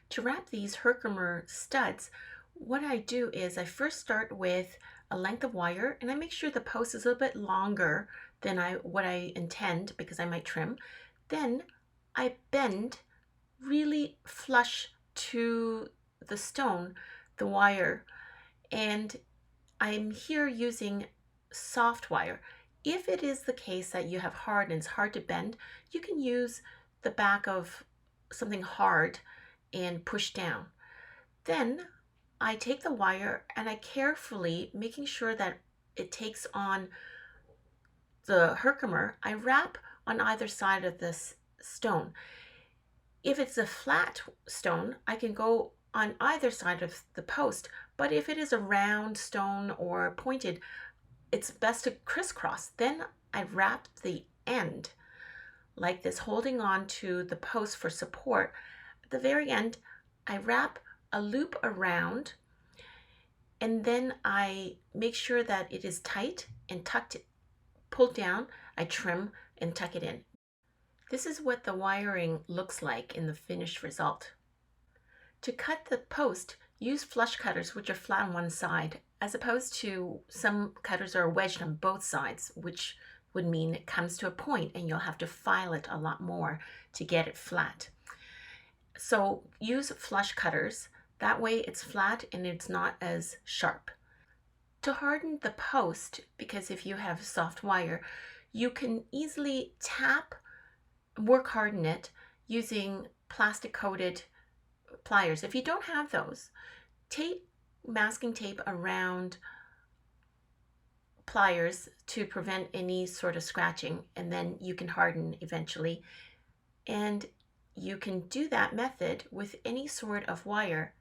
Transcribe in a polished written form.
To wrap these Herkimer studs, what I do is I first start with a length of wire and I make sure the post is a little bit longer than what I intend because I might trim. Then I bend really flush to the stone, the wire, and I'm here using soft wire. If it is the case that you have hard and it's hard to bend, you can use the back of something hard and push down. Then I take the wire and I carefully, making sure that it takes on the Herkimer, I wrap on either side of this stone. If it's a flat stone, I can go on either side of the post, but if it is a round stone or pointed, it's best to crisscross. Then I wrap the end like this, holding on to the post for support. At the very end, I wrap a loop around and then I make sure that it is tight and tucked, pulled down. I trim and tuck it in. This is what the wiring looks like in the finished result. To cut the post, use flush cutters, which are flat on one side, as opposed to some cutters are wedged on both sides, which would mean it comes to a point and you'll have to file it a lot more to get it flat. So use flush cutters. That way it's flat and it's not as sharp. To harden the post, because if you have soft wire, you can easily tap, work harden it using plastic coated pliers. If you don't have those, tape masking tape around pliers to prevent any sort of scratching, and then you can harden eventually. And you can do that method with any sort of wire